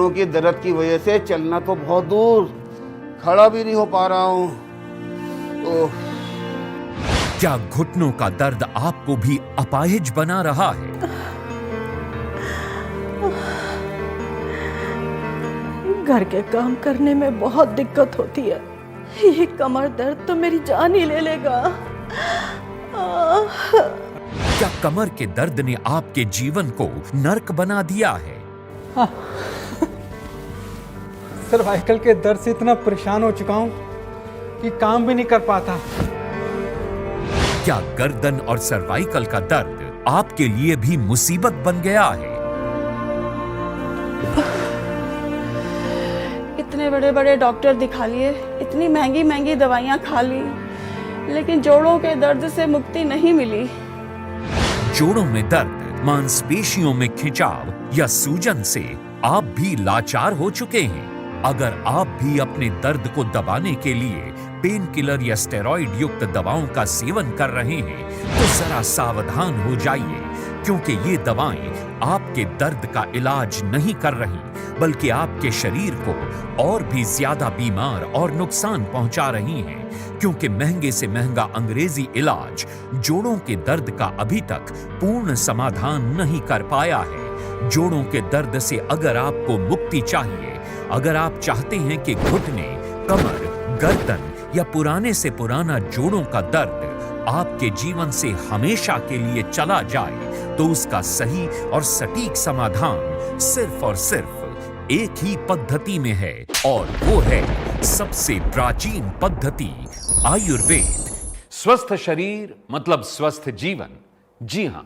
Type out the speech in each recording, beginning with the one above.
घुटनों की दर्द की वजह से चलना तो बहुत दूर, खड़ा भी नहीं हो पा रहा हूँ। ओह, क्या घुटनों का दर्द आपको भी अपाहिज बना रहा है? घर के काम करने में बहुत दिक्कत होती है। ये कमर दर्द तो मेरी जान ही ले लेगा। क्या कमर के दर्द ने आपके जीवन को नर्क बना दिया है? हाँ। सर्वाइकल के दर्द से इतना परेशान हो चुका हूं कि काम भी नहीं कर पाता। क्या गर्दन और सर्वाइकल का दर्द आपके लिए भी मुसीबत बन गया है? इतने बड़े बड़े डॉक्टर दिखा लिए, इतनी महंगी महंगी दवाइयां खा ली, लेकिन जोड़ों के दर्द से मुक्ति नहीं मिली। जोड़ों में दर्द, मांसपेशियों में खिंचाव या सूजन से आप भी लाचार हो चुके हैं? अगर आप भी अपने दर्द को दबाने के लिए पेन किलर या स्टेरॉइड युक्त दवाओं का सेवन कर रहे हैं तो जरा सावधान हो जाइए, क्योंकि ये दवाएं आपके दर्द का इलाज नहीं कर रही, बल्कि आपके शरीर को और भी ज्यादा बीमार और नुकसान पहुंचा रही हैं, क्योंकि महंगे से महंगा अंग्रेजी इलाज जोड़ों के दर्द का अभी तक पूर्ण समाधान नहीं कर पाया है। जोड़ों के दर्द से अगर आपको मुक्ति चाहिए, अगर आप चाहते हैं कि घुटने, कमर, गर्दन या पुराने से पुराना जोड़ों का दर्द आपके जीवन से हमेशा के लिए चला जाए, तो उसका सही और सटीक समाधान सिर्फ और सिर्फ एक ही पद्धति में है, और वो है सबसे प्राचीन पद्धति, आयुर्वेद। स्वस्थ शरीर मतलब स्वस्थ जीवन। जी हां,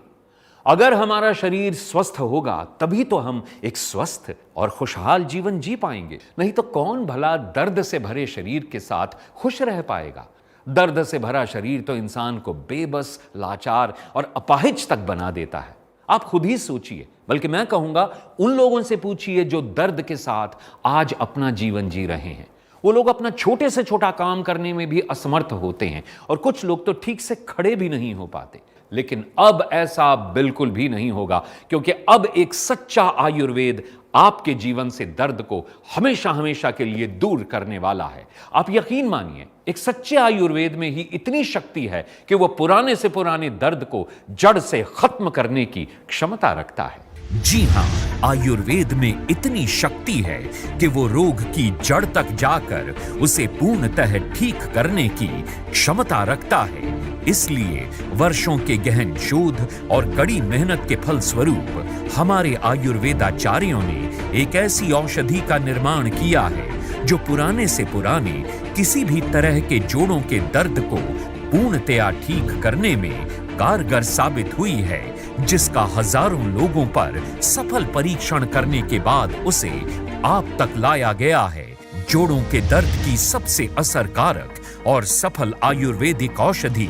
अगर हमारा शरीर स्वस्थ होगा तभी तो हम एक स्वस्थ और खुशहाल जीवन जी पाएंगे। नहीं तो कौन भला दर्द से भरे शरीर के साथ खुश रह पाएगा। दर्द से भरा शरीर तो इंसान को बेबस, लाचार और अपाहिज तक बना देता है। आप खुद ही सोचिए, बल्कि मैं कहूंगा उन लोगों से पूछिए जो दर्द के साथ आज अपना जीवन जी रहे हैं। वो लोग अपना छोटे से छोटा काम करने में भी असमर्थ होते हैं, और कुछ लोग तो ठीक से खड़े भी नहीं हो पाते। लेकिन अब ऐसा बिल्कुल भी नहीं होगा, क्योंकि अब एक सच्चा आयुर्वेद आपके जीवन से दर्द को हमेशा हमेशा के लिए दूर करने वाला है। आप यकीन मानिए, एक सच्चे आयुर्वेद में ही इतनी शक्ति है कि वह पुराने से पुराने दर्द को जड़ से खत्म करने की क्षमता रखता है। जी हां, आयुर्वेद में इतनी शक्ति है कि वो रोग की जड़ तक जाकर उसे पूर्णतः ठीक करने की क्षमता रखता है। इसलिए वर्षों के गहन शोध और कड़ी मेहनत के फलस्वरूप हमारे आयुर्वेदाचार्यों ने एक ऐसी औषधि का निर्माण किया है जो पुराने से पुराने किसी भी तरह के जोड़ों के दर्द को पूर्णतया ठीक करने में कारगर साबित हुई है, जिसका हजारों लोगों पर सफल परीक्षण करने के बाद उसे आप तक लाया गया है। जोड़ों के दर्द की सबसे असरकारक और सफल आयुर्वेदिक औषधि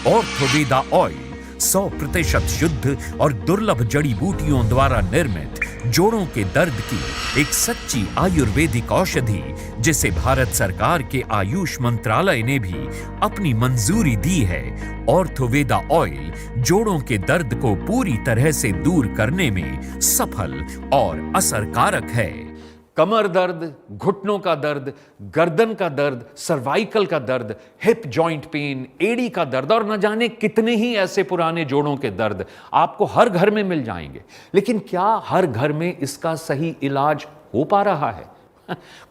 ऑर्थोवेदा ऑयल 100% शुद्ध और दुर्लभ जड़ी बूटियों द्वारा निर्मित जोड़ों के दर्द की एक सच्ची आयुर्वेदिक औषधि, जिसे भारत सरकार के आयुष मंत्रालय ने भी अपनी मंजूरी दी है। ऑर्थोवेदा ऑयल जोड़ों के दर्द को पूरी तरह से दूर करने में सफल और असरकारक है। कमर दर्द, घुटनों का दर्द, गर्दन का दर्द, सर्वाइकल का दर्द, हिप जॉइंट पेन, एड़ी का दर्द और न जाने कितने ही ऐसे पुराने जोड़ों के दर्द आपको हर घर में मिल जाएंगे। लेकिन क्या हर घर में इसका सही इलाज हो पा रहा है?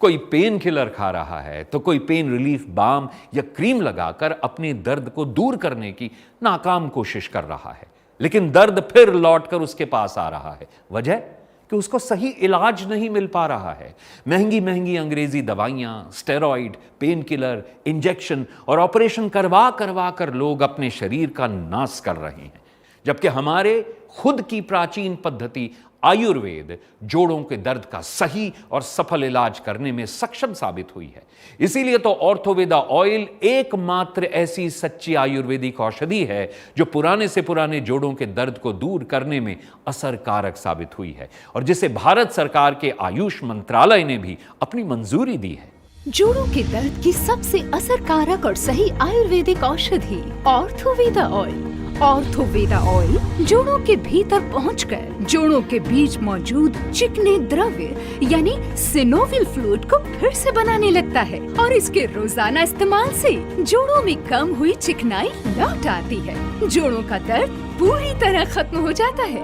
कोई पेन किलर खा रहा है तो कोई पेन रिलीफ बाम या क्रीम लगाकर अपने दर्द को दूर करने की नाकाम कोशिश कर रहा है, लेकिन दर्द फिर लौटकर उसके पास आ रहा है। वजह कि उसको सही इलाज नहीं मिल पा रहा है। महंगी महंगी अंग्रेजी दवाइयां, स्टेरॉइड, पेन किलर, इंजेक्शन और ऑपरेशन करवा करवा कर लोग अपने शरीर का नाश कर रहे हैं, जबकि हमारे खुद की प्राचीन पद्धति आयुर्वेद जोड़ों के दर्द का सही और सफल इलाज करने में सक्षम साबित हुई है। इसीलिए तो ऑर्थोवेदा ऑयल एकमात्र ऐसी सच्ची आयुर्वेदिक औषधि है जो पुराने से पुराने जोड़ों के दर्द को दूर करने में असरकारक साबित हुई है, और जिसे भारत सरकार के आयुष मंत्रालय ने भी अपनी मंजूरी दी है। जोड़ों के दर्द की सबसे असरकारक और सही आयुर्वेदिक औषधि ऑर्थोवेदा ऑयल। ऑर्थोवेदा ऑयल जोड़ों के भीतर पहुंचकर जोड़ों के बीच मौजूद चिकने द्रव्य यानी सिनोवियल फ्लूइड को फिर से बनाने लगता है और इसके रोजाना इस्तेमाल से जोड़ों में कम हुई चिकनाई लौट आती है। जोड़ों का दर्द पूरी तरह खत्म हो जाता है।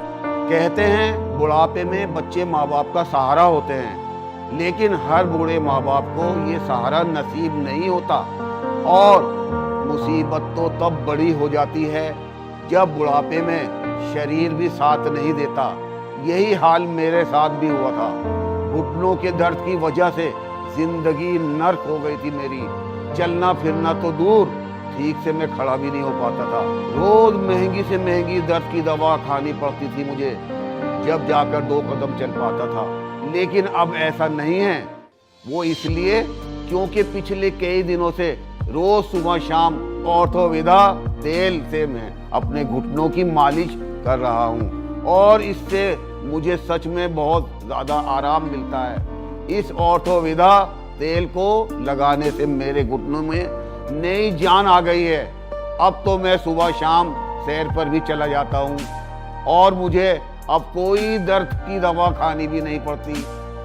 कहते हैं बुढ़ापे में बच्चे माँ बाप का सहारा होते हैं, लेकिन हर बूढ़े माँ बाप को ये सहारा नसीब नहीं होता और मुसीबत तो तब बड़ी हो जाती है जब बुढ़ापे में शरीर भी साथ नहीं देता। यही हाल मेरे साथ भी हुआ था। घुटनों के दर्द की वजह से जिंदगी नर्क हो गई थी मेरी। चलना फिरना तो दूर, ठीक से मैं खड़ा भी नहीं हो पाता था। रोज महंगी से महंगी दर्द की दवा खानी पड़ती थी मुझे, जब जाकर 2 कदम चल पाता था। लेकिन अब ऐसा नहीं है। वो इसलिए क्योंकि पिछले कई दिनों से रोज सुबह शाम ऑर्थोवेदा तेल से मैं अपने घुटनों की मालिश कर रहा हूँ और इससे मुझे सच में बहुत ज़्यादा आराम मिलता है। इस ऑर्थोवेदा तेल को लगाने से मेरे घुटनों में नई जान आ गई है। अब तो मैं सुबह शाम सैर पर भी चला जाता हूँ और मुझे अब कोई दर्द की दवा खानी भी नहीं पड़ती।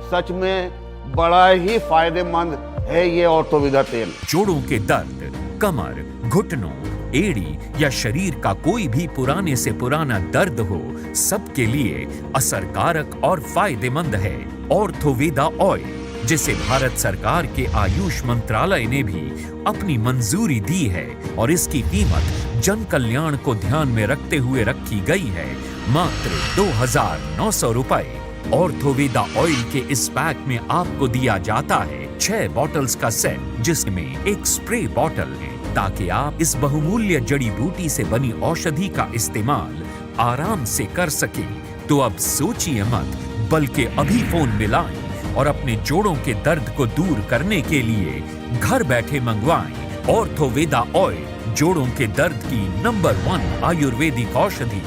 सच में बड़ा ही फायदेमंद है ये ऑर्थोवेदा तेल। जोड़ों के दर्द, कमर, घुटनों, एड़ी या शरीर का कोई भी पुराने से पुराना दर्द हो, सबके लिए असरकारक और फायदेमंद है ऑर्थोवेदा ऑयल, जिसे भारत सरकार के आयुष मंत्रालय ने भी अपनी मंजूरी दी है और इसकी कीमत जन कल्याण को ध्यान में रखते हुए रखी गई है मात्र 2,900 रुपए। ऑर्थोवेदा ऑयल के इस पैक में आपको दिया जाता है 6 बॉटल्स का सेट, जिसमें एक स्प्रे बॉटल है, ताकि आप इस बहुमूल्य जड़ी बूटी से बनी औषधि का इस्तेमाल आराम से कर सके। तो अब सोचिए मत, बल्कि अभी फोन मिलाएं और अपने जोड़ों के दर्द को दूर करने के लिए घर बैठे मंगवाएं ऑर्थोवेदा ऑयल, जोड़ों के दर्द की नंबर 1 आयुर्वेदिक औषधि।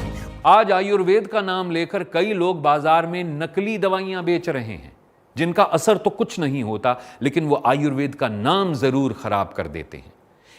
आज आयुर्वेद का नाम लेकर कई लोग बाजार में नकली दवाइयां बेच रहे हैं, जिनका असर तो कुछ नहीं होता, लेकिन वो आयुर्वेद का नाम जरूर खराब कर देते हैं।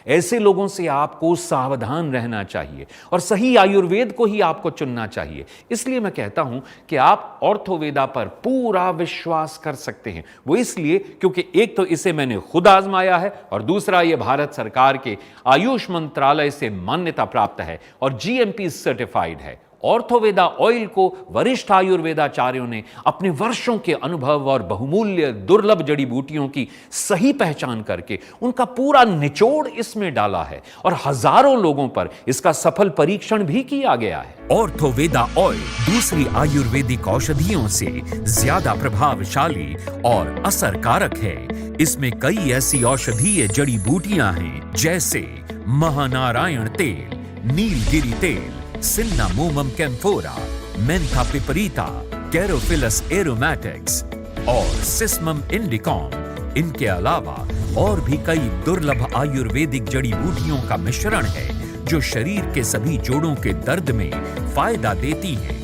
ऐसे लोगों से आपको सावधान रहना चाहिए और सही आयुर्वेद को ही आपको चुनना चाहिए। इसलिए मैं कहता हूं कि आप ऑर्थोवेदा पर पूरा विश्वास कर सकते हैं। वो इसलिए क्योंकि एक तो इसे मैंने खुद आजमाया है और दूसरा ये भारत सरकार के आयुष मंत्रालय से मान्यता प्राप्त है और GMP सर्टिफाइड है। ऑर्थोवेदा ऑयल को वरिष्ठ आयुर्वेदाचार्यों ने अपने वर्षों के अनुभव और बहुमूल्य दुर्लभ जड़ी बूटियों की सही पहचान करके उनका पूरा निचोड़ इसमें डाला है और हजारों लोगों पर इसका सफल परीक्षण भी किया गया है। ऑर्थोवेदा ऑयल दूसरी आयुर्वेदिक औषधियों से ज्यादा प्रभावशाली और असरकारक है। इसमें कई ऐसी औषधीय जड़ी बूटियां हैं, जैसे महानारायण तेल, नीलगिरी तेल, सिन्नामोमम कैम्फोरा, मेंथा पिपरीता, कैरोफिलस एरोमैटिक्स और सिस्मम इंडिकॉम। इनके अलावा और भी कई दुर्लभ आयुर्वेदिक जड़ी बूटियों का मिश्रण है, जो शरीर के सभी जोड़ों के दर्द में फायदा देती हैं।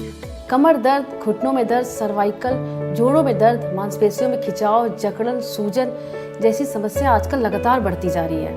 कमर दर्द, घुटनों में दर्द, सर्वाइकल, जोड़ों में दर्द, मांसपेशियों में खिंचाव, जकड़न, सूजन जैसी समस्या आजकल लगातार बढ़ती जा रही है।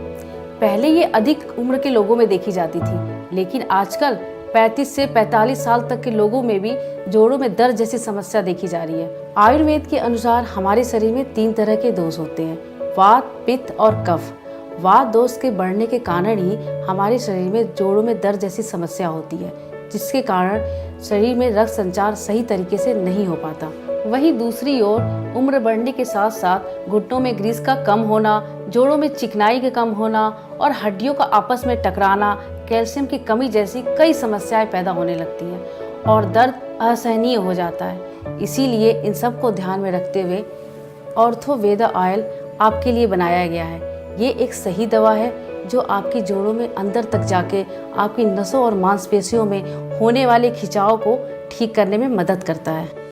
पहले ये अधिक उम्र के लोगों में देखी जाती थी, लेकिन आजकल 35 से 45 साल तक के लोगों में भी जोड़ों में दर्द जैसी समस्या देखी जा रही है। आयुर्वेद के अनुसार हमारे शरीर में 3 तरह के दोष होते हैं, वात, पित्त और कफ। वात दोष के बढ़ने के कारण ही हमारे शरीर में जोड़ों में दर्द जैसी समस्या होती है, जिसके कारण शरीर में रक्त संचार सही तरीके से नहीं हो पाता। वहीं दूसरी ओर उम्र बढ़ने के साथ साथ घुटनों में ग्रीस का कम होना, जोड़ों में चिकनाई का कम होना और हड्डियों का आपस में टकराना, कैल्शियम की कमी जैसी कई समस्याएं पैदा होने लगती हैं और दर्द असहनीय हो जाता है। इसीलिए इन सब को ध्यान में रखते हुए ऑर्थोवेदा ऑयल आपके लिए बनाया गया है। ये एक सही दवा है जो आपकी जोड़ों में अंदर तक जाके आपकी नसों और मांसपेशियों में होने वाले खिंचाव को ठीक करने में मदद करता है।